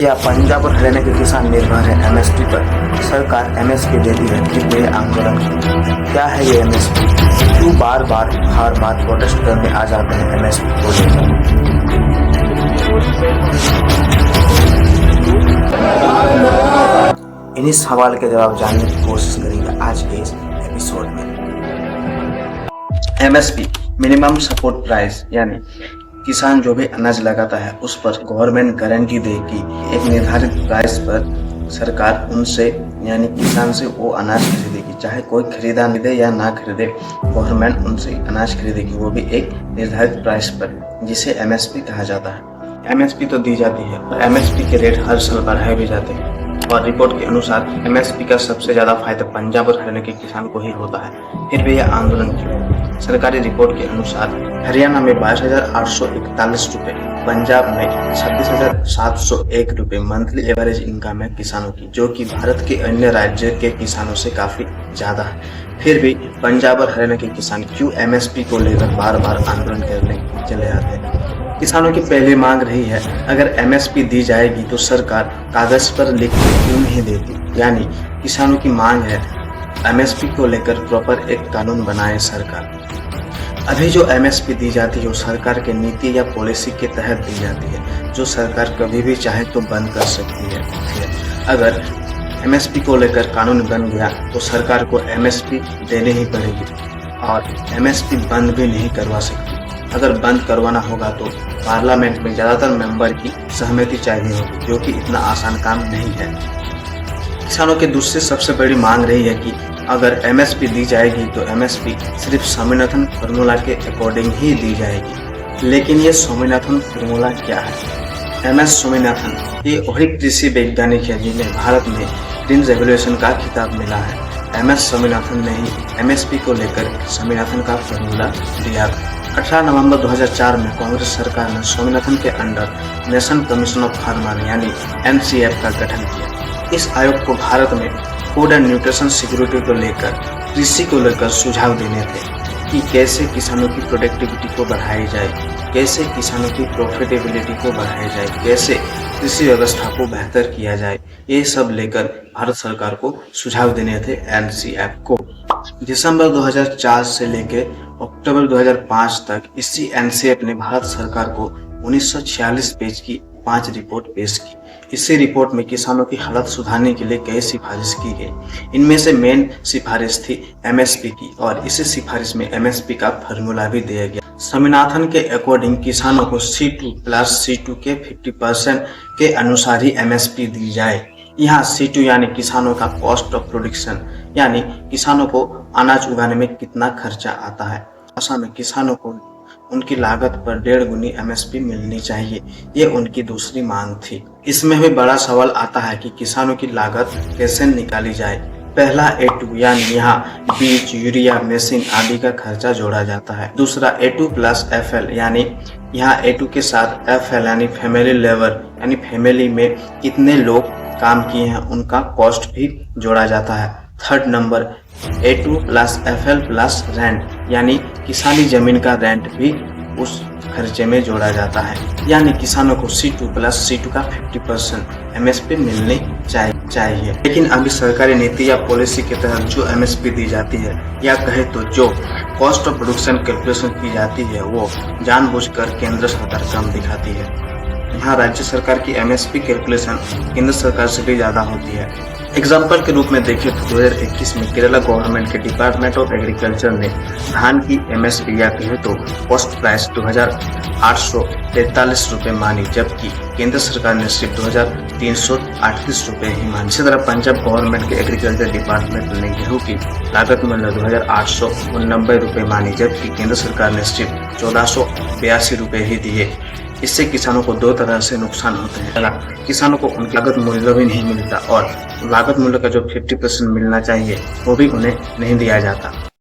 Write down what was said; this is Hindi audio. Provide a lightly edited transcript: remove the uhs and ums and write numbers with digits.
क्या पंजाब और हरियाणा के किसान निर्भर है एमएसपी पर? सरकार एमएसपी देती है फिर ये आंदोलन क्या है ये एमएसपी? क्यों बार बार हर बार प्रोटेस्ट करने आ जाते हैं एमएसपी को लेकर? इन्हीं सवाल के जवाब जानने की कोशिश करेंगे आज के इस एपिसोड में। एमएसपी मिनिमम सपोर्ट प्राइस, यानी किसान जो भी अनाज लगाता है उस पर गवर्नमेंट गारंटी देगी। एक निर्धारित प्राइस पर सरकार उनसे यानी किसान से वो अनाज खरीदेगी, चाहे कोई खरीदे या ना खरीदे, गवर्नमेंट उनसे अनाज खरीदेगी, वो भी एक निर्धारित प्राइस पर, जिसे एमएसपी कहा जाता है। एमएसपी तो दी जाती है और एमएसपी के रेट हर साल बढ़ाए भी जाते हैं और रिपोर्ट के अनुसार एमएसपी का सबसे ज्यादा फायदा पंजाब और हरियाणा के किसान को ही होता है। फिर भी यह आंदोलन क्यों? सरकारी रिपोर्ट के अनुसार हरियाणा में 22,841 रुपए, पंजाब में 26,701 रुपए मंथली एवरेज इनकम है किसानों की, जो कि भारत के अन्य राज्य के किसानों से काफी ज्यादा है। फिर भी पंजाब और हरियाणा के किसान क्यों एमएसपी को लेकर बार बार आंदोलन करने चले आते हैं? किसानों की पहली मांग रही है, अगर एमएसपी दी जाएगी तो सरकार कागज पर लिख के क्यों नहीं देती। यानी किसानों की मांग है एमएसपी को लेकर प्रॉपर एक कानून बनाए सरकार। अभी जो एमएसपी दी जाती है वो सरकार के नीति या पॉलिसी के तहत दी जाती है, जो सरकार कभी भी चाहे तो बंद कर सकती है। अगर एमएसपी को लेकर कानून बन गया तो सरकार को एमएसपी देनी ही पड़ेगी और एमएसपी बंद भी नहीं करवा सकती। अगर बंद करवाना होगा तो पार्लियामेंट में ज्यादातर मेंबर की सहमति चाहिए होगी, जो कि इतना आसान काम नहीं है। किसानों के दूसरी सबसे बड़ी मांग रही है कि अगर एमएसपी दी जाएगी तो एमएसपी सिर्फ स्वामीनाथन फॉर्मूला के अकॉर्डिंग ही दी जाएगी। लेकिन ये स्वामीनाथन फॉर्मूला क्या है? एमएस स्वामीनाथन ये वही कृषि वैज्ञानिक है जिन्हें भारत में ग्रीन रेवोल्यूशन का खिताब मिला है। एमएस स्वामीनाथन ने ही एमएसपी को लेकर स्वामीनाथन का फॉर्मूला दिया था। 18 नवंबर 2004 में कांग्रेस सरकार ने स्वामीनाथन के under national commission of farmer यानी एनसीएफ का गठन किया। इस आयोग को भारत में फूड एंड न्यूट्रिशन सिक्योरिटी को लेकर, कृषि को लेकर सुझाव देने थे कि कैसे किसानों की प्रोडक्टिविटी को बढ़ाई जाए, कैसे किसानों की प्रॉफिटेबिलिटी को बढ़ाई जाए, कैसे कृषि व्यवस्था को बेहतर किया जाए। ये सब लेकर भारत सरकार को सुझाव देने थे एनसीएफ को। दिसंबर 2004 से लेकर अक्टूबर 2005 तक इसी एनसीएफ ने भारत सरकार को 1946 पेज की 5 रिपोर्ट पेश की। इसी रिपोर्ट में किसानों की हालत सुधारने के लिए कई सिफारिश की गई। इनमें से मेन सिफारिश थी एमएसपी की और इसी सिफारिश में एमएसपी का फॉर्मूला भी दिया गया। स्वामीनाथन के अकॉर्डिंग किसानों को C2 प्लस C2 के 50% के अनुसार ही एमएसपी दी जाए। यहाँ C2 यानी किसानों का कॉस्ट ऑफ प्रोडक्शन, यानी किसानों को अनाज उगाने में कितना खर्चा आता है। ऐसा में किसानों को उनकी लागत पर 1.5 गुनी एमएसपी मिलनी चाहिए, ये उनकी दूसरी मांग थी। इसमें भी बड़ा सवाल आता है कि किसानों की लागत कैसे निकाली जाए। पहला A2 यानी यहाँ बीज, यूरिया, मशीन आदि का खर्चा जोड़ा जाता है। दूसरा A2 प्लस FL यानी यहाँ A2 के साथ FL यानी फैमिली लेबर, यानी फैमिली में कितने लोग काम किए हैं उनका कॉस्ट भी जोड़ा जाता है। Third number A2 plus FL plus rent, यानी किसानी जमीन का रेंट भी उस खर्चे में जोड़ा जाता है। यानी किसानों को C2 प्लस C2 का 50% एमएसपी मिलनी चाहिए। लेकिन अभी सरकारी नीति या पॉलिसी के तहत जो एमएसपी दी जाती है, या कहे तो जो कॉस्ट ऑफ प्रोडक्शन कैलकुलेशन की जाती है, वो जानबूझकर केंद्र सरकार कम दिखाती है। यहाँ राज्य सरकार की एमएसपी कैलकुलेशन केंद्र सरकार से भी ज्यादा होती है। एग्जाम्पल के रूप में देखें तो 2021 में केरला गवर्नमेंट के डिपार्टमेंट ऑफ एग्रीकल्चर ने धान की एमएसपी या कहे तो कॉस्ट प्राइस 2,843 रुपए मानी, जबकि केंद्र सरकार ने सिर्फ 2,338 रुपए ही मानी। इसी तरह पंजाब गवर्नमेंट के एग्रीकल्चर डिपार्टमेंट ने गेहूं की लागत मूल्य 2,889 रुपए मानी, जबकि केंद्र सरकार ने सिर्फ 1,482 रुपए ही दिए। इससे किसानों को दो तरह से नुकसान होते हैं। पहला, किसानों को उनकी लागत मूल्य भी नहीं मिलता और लागत मूल्य का जो 50% मिलना चाहिए वो भी उन्हें नहीं दिया जाता।